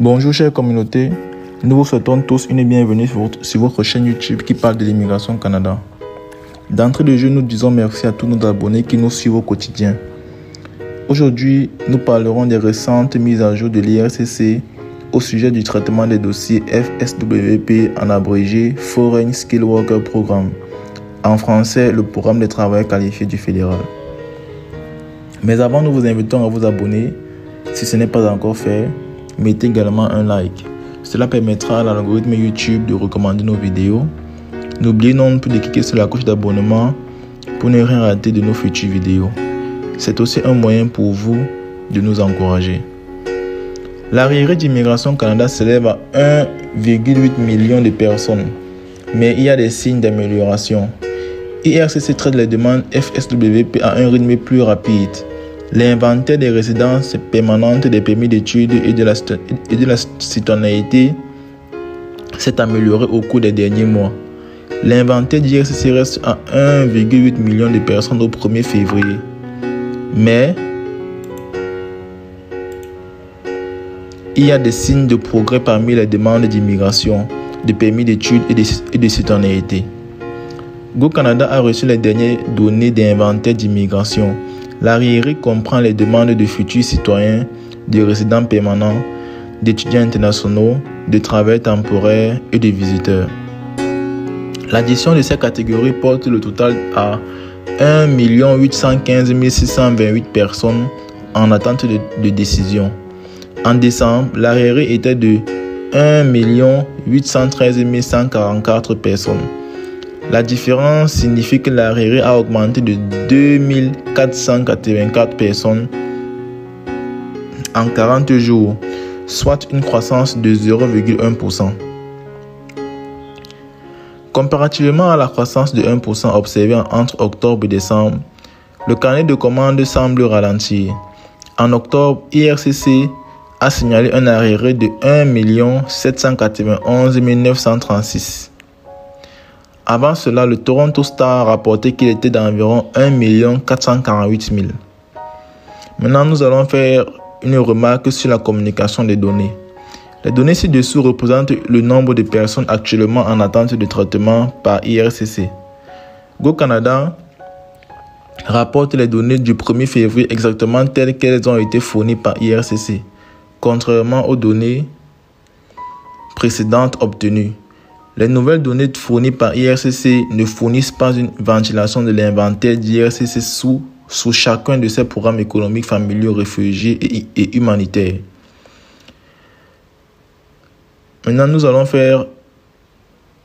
Bonjour chère communauté, nous vous souhaitons tous une bienvenue sur votre chaîne YouTube qui parle de l'immigration au Canada. D'entrée de jeu, nous disons merci à tous nos abonnés qui nous suivent au quotidien. Aujourd'hui, nous parlerons des récentes mises à jour de l'IRCC au sujet du traitement des dossiers FSWP en abrégé Foreign Skilled Worker Program, en français le programme des travailleurs qualifiés du fédéral. Mais avant, nous vous invitons à vous abonner si ce n'est pas encore fait. Mettez également un like. Cela permettra à l'algorithme YouTube de recommander nos vidéos. N'oubliez non plus de cliquer sur la cloche d'abonnement pour ne rien rater de nos futures vidéos. C'est aussi un moyen pour vous de nous encourager. L'arriéré d'immigration au Canada s'élève à 1,8 million de personnes, mais il y a des signes d'amélioration. IRCC traite les demandes FSWP à un rythme plus rapide. L'inventaire des résidences permanentes, des permis d'études et de la citoyenneté s'est amélioré au cours des derniers mois. L'inventaire d'IRCC reste à 1,8 million de personnes au 1er février. Mais il y a des signes de progrès parmi les demandes d'immigration, de permis d'études et de citoyenneté. GoCanada a reçu les dernières données d'inventaire d'immigration. L'arriéré comprend les demandes de futurs citoyens, de résidents permanents, d'étudiants internationaux, de travailleurs temporaires et de visiteurs. L'addition de ces catégories porte le total à 1 815 628 personnes en attente de décision. En décembre, l'arriéré était de 1 813 144 personnes. La différence signifie que l'arriéré a augmenté de 2484 personnes en 40 jours, soit une croissance de 0,1%. Comparativement à la croissance de 1% observée entre octobre et décembre, le carnet de commandes semble ralentir. En octobre, IRCC a signalé un arriéré de 1 791 936. Avant cela, le Toronto Star a rapporté qu'il était d'environ 1 448 000. Maintenant, nous allons faire une remarque sur la communication des données. Les données ci-dessous représentent le nombre de personnes actuellement en attente de traitement par IRCC. GoCanada rapporte les données du 1er février exactement telles qu'elles ont été fournies par IRCC, contrairement aux données précédentes obtenues. Les nouvelles données fournies par IRCC ne fournissent pas une ventilation de l'inventaire d'IRCC sous chacun de ses programmes économiques, familiaux, réfugiés et humanitaires. Maintenant, nous allons faire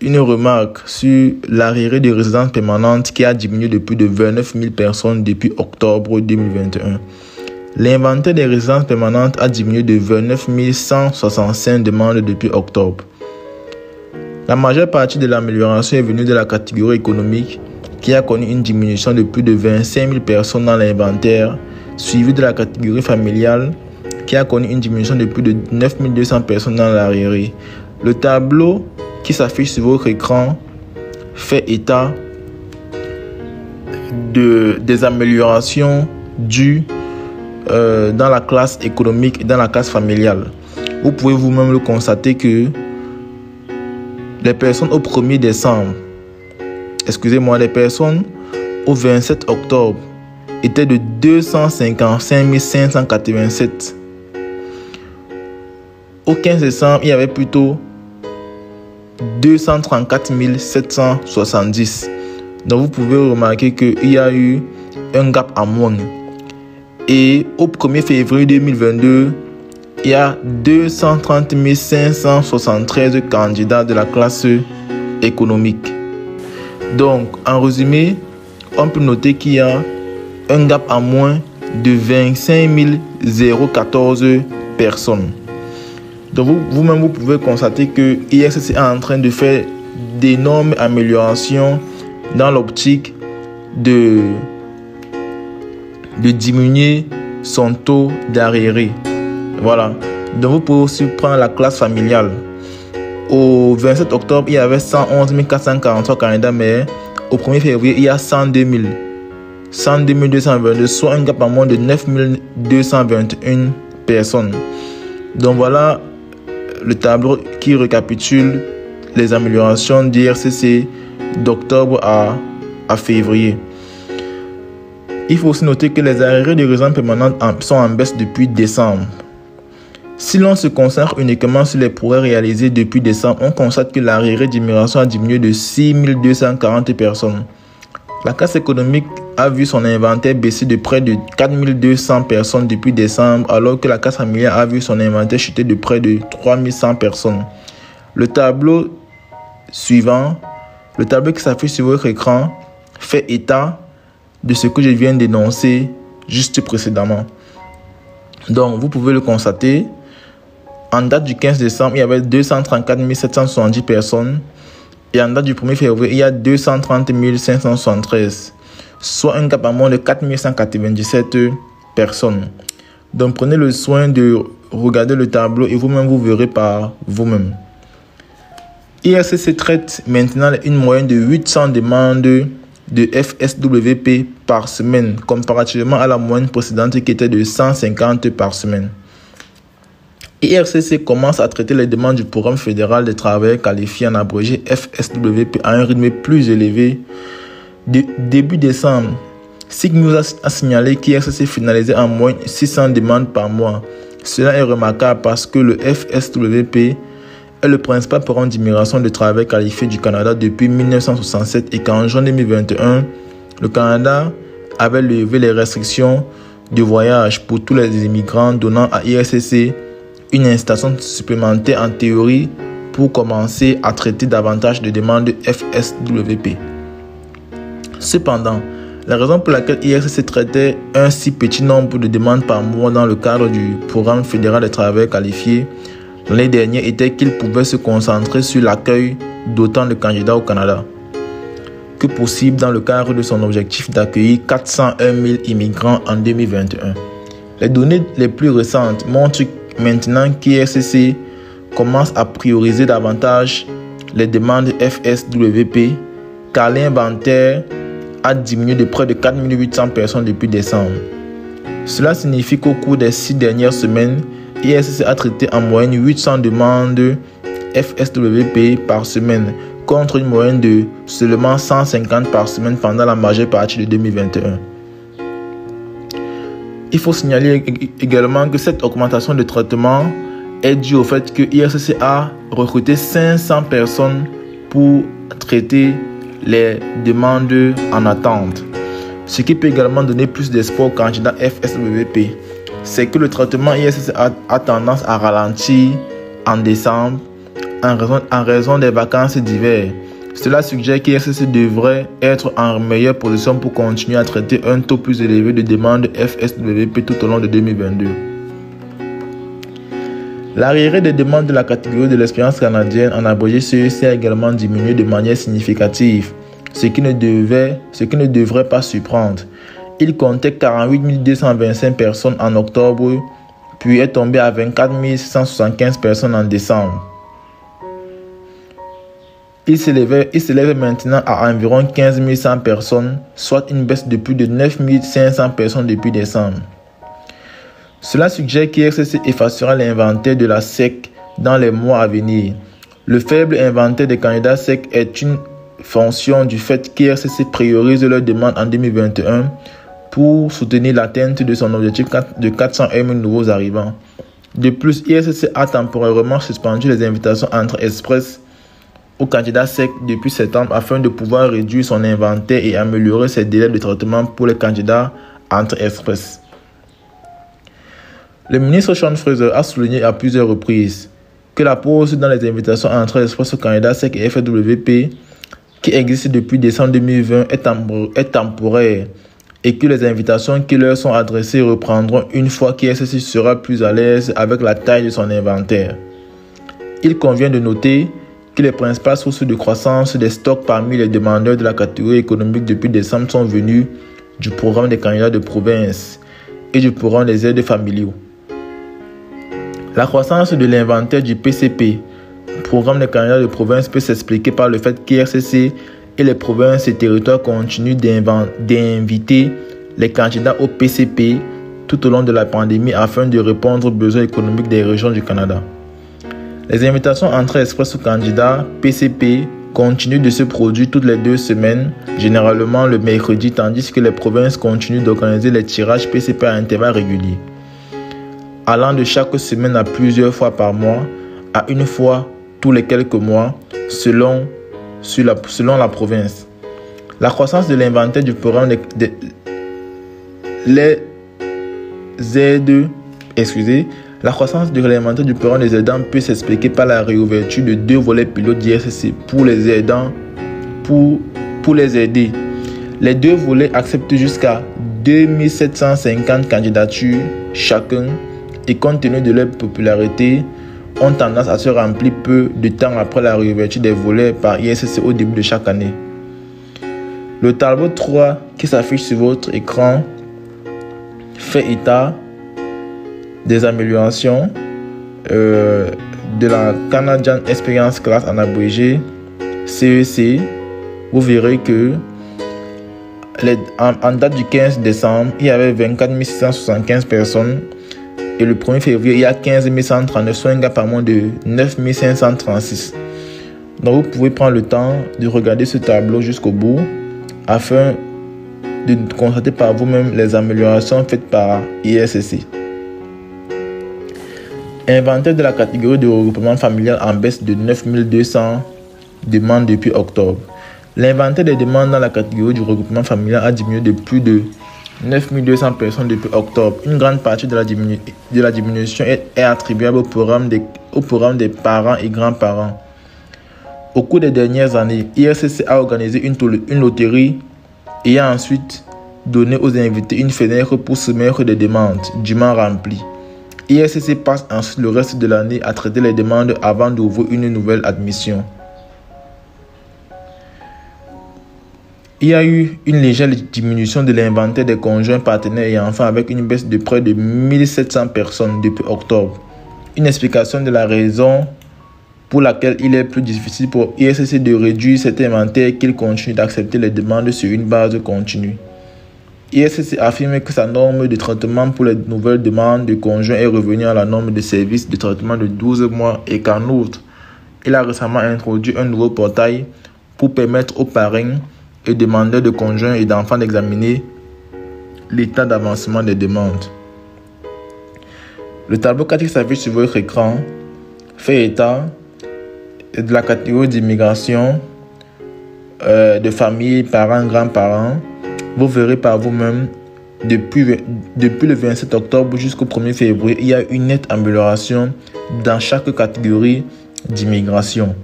une remarque sur l'arriéré de résidence permanente qui a diminué de plus de 29 000 personnes depuis octobre 2021. L'inventaire des résidences permanentes a diminué de 29 165 demandes depuis octobre. La majeure partie de l'amélioration est venue de la catégorie économique qui a connu une diminution de plus de 25 000 personnes dans l'inventaire, suivie de la catégorie familiale qui a connu une diminution de plus de 9 200 personnes dans l'arriéré. Le tableau qui s'affiche sur votre écran fait état des améliorations dues dans la classe économique et dans la classe familiale. Vous pouvez vous-même le constater que les personnes au 1er décembre, les personnes au 27 octobre étaient de 255 587. Au 15 décembre, il y avait plutôt 234 770. Donc vous pouvez remarquer qu'il y a eu un gap en moins. Et au 1er février 2022, il y a 230 573 candidats de la classe économique. Donc, en résumé, on peut noter qu'il y a un gap en moins de 25 014 personnes. Donc, vous-même, vous pouvez constater que IRCC est en train de faire d'énormes améliorations dans l'optique de diminuer son taux d'arriéré. Voilà. Donc, vous pouvez aussi prendre la classe familiale. Au 27 octobre, il y avait 111 443 candidats, mais au 1er février, il y a 102 222, soit un gap en moins de 9 221 personnes. Donc voilà le tableau qui récapitule les améliorations d'IRCC d'octobre à février. Il faut aussi noter que les arriérés de résidence permanente sont en baisse depuis décembre. Si l'on se concentre uniquement sur les progrès réalisés depuis décembre, on constate que l'arriéré d'immigration a diminué de 6 240 personnes. La classe économique a vu son inventaire baisser de près de 4 200 personnes depuis décembre, alors que la classe familiale a vu son inventaire chuter de près de 3 100 personnes. Le tableau suivant, le tableau qui s'affiche sur votre écran, fait état de ce que je viens d'énoncer juste précédemment. Donc, vous pouvez le constater. En date du 15 décembre, il y avait 234 770 personnes. Et en date du 1er février, il y a 230 573. Soit un gap en moins de 4 197 personnes. Donc, prenez le soin de regarder le tableau et vous-même, vous verrez par vous-même. IRCC traite maintenant une moyenne de 800 demandes de FSWP par semaine, comparativement à la moyenne précédente qui était de 150 par semaine. IRCC commence à traiter les demandes du programme fédéral des travailleurs qualifiés en abrégé FSWP à un rythme plus élevé. Début décembre, SIG nous a signalé qu'IRCC finalisait en moyenne 600 demandes par mois. Cela est remarquable parce que le FSWP est le principal programme d'immigration de travailleurs qualifiés du Canada depuis 1967 et qu'en juin 2021, le Canada avait levé les restrictions de voyage pour tous les immigrants, donnant à IRCC une incitation supplémentaire en théorie pour commencer à traiter davantage de demandes de FSWP. Cependant, la raison pour laquelle IRCC traitait un si petit nombre de demandes par mois dans le cadre du programme fédéral des travailleurs qualifiés l'année dernière était qu'il pouvait se concentrer sur l'accueil d'autant de candidats au Canada que possible dans le cadre de son objectif d'accueillir 401 000 immigrants en 2021. Les données les plus récentes montrent maintenant qu'IRCC commence à prioriser davantage les demandes FSWP car l'inventaire a diminué de près de 4 800 personnes depuis décembre. Cela signifie qu'au cours des 6 dernières semaines, IRCC a traité en moyenne 800 demandes FSWP par semaine contre une moyenne de seulement 150 par semaine pendant la majeure partie de 2021. Il faut signaler également que cette augmentation de traitement est due au fait que IRCC a recruté 500 personnes pour traiter les demandes en attente. Ce qui peut également donner plus d'espoir aux candidats FSWP. C'est que le traitement IRCC a tendance à ralentir en décembre en raison des vacances d'hiver. Cela suggère qu'IRCC devrait être en meilleure position pour continuer à traiter un taux plus élevé de demandes FSWP tout au long de 2022. L'arriéré des demandes de la catégorie de l'expérience canadienne en abrégé CEC a également diminué de manière significative, ce qui ne devrait pas surprendre. Il comptait 48 225 personnes en octobre, puis est tombé à 24 675 personnes en décembre. Il s'élève maintenant à environ 15 100 personnes, soit une baisse de plus de 9 500 personnes depuis décembre. Cela suggère qu'IRCC effacera l'inventaire de la SEC dans les mois à venir. Le faible inventaire des candidats SEC est une fonction du fait qu'IRCC priorise leurs demandes en 2021 pour soutenir l'atteinte de son objectif de 401 000 nouveaux arrivants. De plus, IRCC a temporairement suspendu les invitations entre Express aux candidats SEC depuis septembre afin de pouvoir réduire son inventaire et améliorer ses délais de traitement pour les candidats entre Express. Le ministre Sean Fraser a souligné à plusieurs reprises que la pause dans les invitations entre Express aux candidats SEC et FWP qui existe depuis décembre 2020 est temporaire et que les invitations qui leur sont adressées reprendront une fois qu'IRCC sera plus à l'aise avec la taille de son inventaire. Il convient de noter que les principales sources de croissance des stocks parmi les demandeurs de la catégorie économique depuis décembre sont venues du programme des candidats de province et du programme des aides familiaux. La croissance de l'inventaire du PCP, programme des candidats de province, peut s'expliquer par le fait qu'IRCC et les provinces et territoires continuent d'inviter les candidats au PCP tout au long de la pandémie afin de répondre aux besoins économiques des régions du Canada. Les invitations entrées express aux candidats PCP continuent de se produire toutes les 2 semaines, généralement le mercredi, tandis que les provinces continuent d'organiser les tirages PCP à intervalles réguliers, allant de chaque semaine à plusieurs fois par mois, à une fois tous les quelques mois, selon la province. La croissance de l'inventaire du programme La croissance de l'inventaire du programme des aidants peut s'expliquer par la réouverture de 2 volets pilotes d'ISSC pour les aidants, pour les aider. Les 2 volets acceptent jusqu'à 2750 candidatures chacun et compte tenu de leur popularité, ont tendance à se remplir peu de temps après la réouverture des volets par ISSC au début de chaque année. Le tableau 3 qui s'affiche sur votre écran fait état des améliorations de la Canadian Experience Class en abrégé CEC. Vous verrez que en date du 15 décembre, il y avait 24 675 personnes et le 1er février, il y a 15 139, soit un gap par moins de 9 536. Donc vous pouvez prendre le temps de regarder ce tableau jusqu'au bout afin de constater par vous-même les améliorations faites par ISSC. Inventaire de la catégorie de regroupement familial en baisse de 9 200 demandes depuis octobre. L'inventaire des demandes dans la catégorie du regroupement familial a diminué de plus de 9 200 personnes depuis octobre. Une grande partie de la diminution est attribuable au programme des parents et grands-parents. Au cours des dernières années, ISSC a organisé une loterie et a ensuite donné aux invités une fenêtre pour soumettre des demandes dûment remplies. ISSC passe ensuite le reste de l'année à traiter les demandes avant d'ouvrir une nouvelle admission. Il y a eu une légère diminution de l'inventaire des conjoints, partenaires et enfants avec une baisse de près de 1700 personnes depuis octobre. Une explication de la raison pour laquelle il est plus difficile pour ISSC de réduire cet inventaire qu'il continue d'accepter les demandes sur une base continue. ISSC affirme que sa norme de traitement pour les nouvelles demandes de conjoints est revenue à la norme de service de traitement de 12 mois et qu'en outre, il a récemment introduit un nouveau portail pour permettre aux parrains et demandeurs de conjoints et d'enfants d'examiner l'état d'avancement des demandes. Le tableau 4 qui s'affiche sur votre écran fait état de la catégorie d'immigration, de famille, parents, grands-parents. Vous verrez par vous-même, depuis le 27 octobre jusqu'au 1er février, il y a une nette amélioration dans chaque catégorie d'immigration.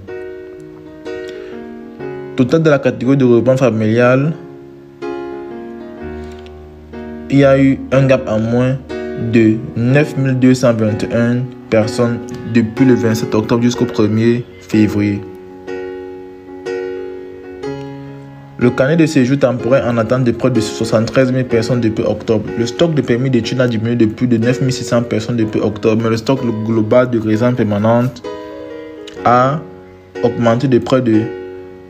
Total de la catégorie de regroupement familial, il y a eu un gap en moins de 9 221 personnes depuis le 27 octobre jusqu'au 1er février. Le carnet de séjour temporaire en attente de près de 73 000 personnes depuis octobre. Le stock de permis d'études a diminué de plus de 9 600 personnes depuis octobre, mais le stock global de résidence permanente a augmenté de près de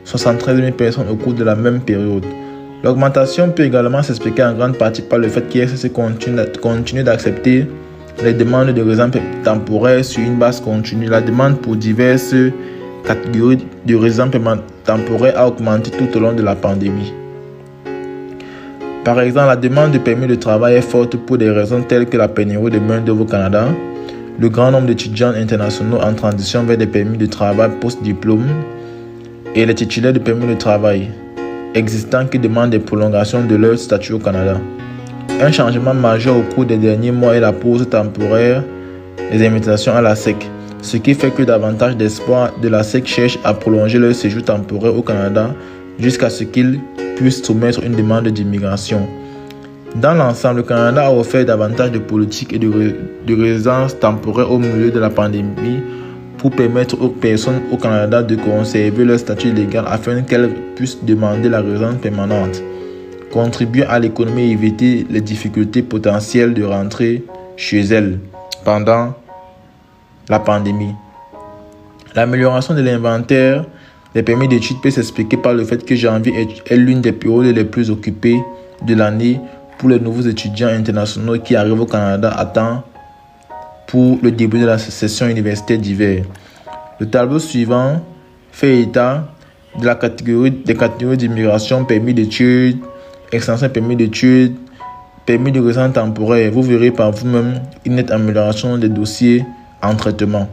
73 000 personnes au cours de la même période. L'augmentation peut également s'expliquer en grande partie par le fait qu'ISSC continue d'accepter les demandes de résidence temporaire sur une base continue. La demande pour diverses catégories de résidence temporaire a augmenté tout au long de la pandémie. Par exemple, la demande de permis de travail est forte pour des raisons telles que la pénurie de main-d'œuvre au Canada, le grand nombre d'étudiants internationaux en transition vers des permis de travail post-diplôme et les titulaires de permis de travail existants qui demandent des prolongations de leur statut au Canada. Un changement majeur au cours des derniers mois est la pause temporaire des invitations à la SEC, ce qui fait que davantage d'espoirs de la SEC cherchent à prolonger leur séjour temporaire au Canada jusqu'à ce qu'ils puissent soumettre une demande d'immigration. Dans l'ensemble, le Canada a offert davantage de politiques et de résidence temporaire au milieu de la pandémie pour permettre aux personnes au Canada de conserver leur statut légal afin qu'elles puissent demander la résidence permanente, contribuer à l'économie et éviter les difficultés potentielles de rentrer chez elles pendant la pandémie. L'amélioration de l'inventaire des permis d'études peut s'expliquer par le fait que janvier est l'une des périodes les plus occupées de l'année pour les nouveaux étudiants internationaux qui arrivent au Canada à temps pour le début de la session universitaire d'hiver. Le tableau suivant fait état de des catégories d'immigration, permis d'études, extension permis d'études, permis de résidence temporaire. Vous verrez par vous-même une nette amélioration des dossiers en traitement.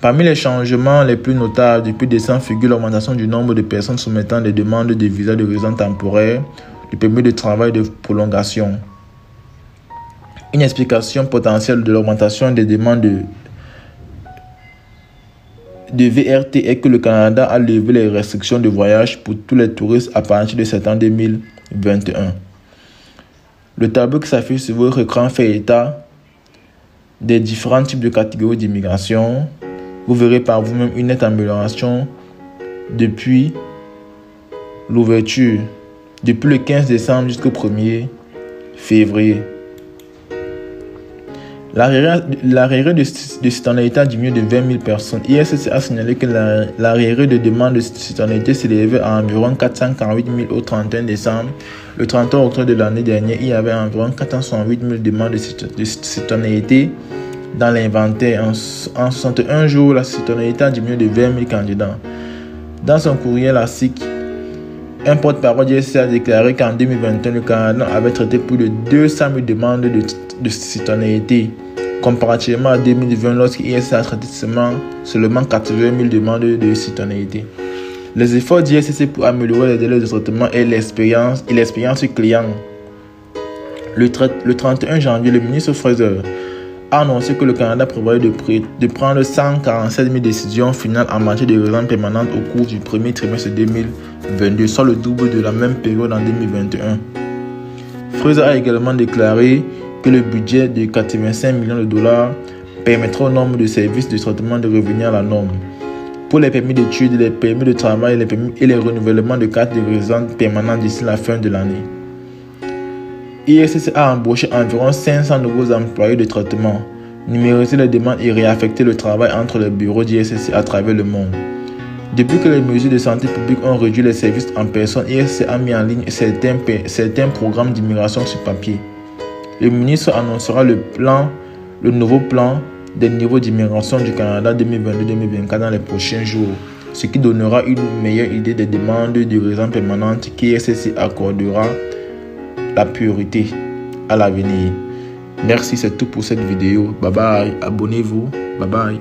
Parmi les changements les plus notables depuis décembre figure l'augmentation du nombre de personnes soumettant des demandes de visa de résidence temporaire, de permis de travail de prolongation. Une explication potentielle de l'augmentation des demandes de VRT est que le Canada a levé les restrictions de voyage pour tous les touristes à partir de septembre 2021. Le tableau qui s'affiche sur votre écran fait état des différents types de catégories d'immigration. Vous verrez par vous-même une nette amélioration depuis l'ouverture, depuis le 15 décembre jusqu'au 1er février. L'arriéré de citoyenneté a diminué de 20 000 personnes. ISCC a signalé que l'arriéré de demande de citoyenneté s'élevait à environ 448 000 au 31 décembre. Le 31 octobre de l'année dernière, il y avait environ 468 000 demandes de citoyenneté dans l'inventaire. En 61 jours, la citoyenneté a diminué de 20 000 candidats. Dans son courriel à SIC, un porte-parole du ISCC a déclaré qu'en 2021, le Canada avait traité plus de 200 000 demandes de citoyenneté, comparativement à 2020, lorsque l'ISCC a traité seulement 80 000 demandes de citoyenneté. Les efforts du ISCC pour améliorer les délais de traitement et l'expérience client. Le 31 janvier, le ministre Fraser a annoncé que le Canada prévoyait de prendre 147 000 décisions finales en matière de résidence permanente au cours du premier trimestre 2022, soit le double de la même période en 2021. Fraser a également déclaré que le budget de 85 millions de dollars permettra au nombre de services de traitement de revenir à la norme. Pour les permis d'études, les permis de travail et les renouvellements de cartes de résidence permanente d'ici la fin de l'année. ISCC a embauché environ 500 nouveaux employés de traitement, numérisé les demandes et réaffecté le travail entre les bureaux d'ISCC à travers le monde. Depuis que les mesures de santé publique ont réduit les services en personne, ISCC a mis en ligne certains programmes d'immigration sur papier. Le ministre annoncera le nouveau plan des niveaux d'immigration du Canada 2022-2024 dans les prochains jours, ce qui donnera une meilleure idée des demandes de résidence permanente qu'ISCC accordera la priorité à l'avenir. Merci, c'est tout pour cette vidéo. Bye bye, abonnez-vous. Bye bye.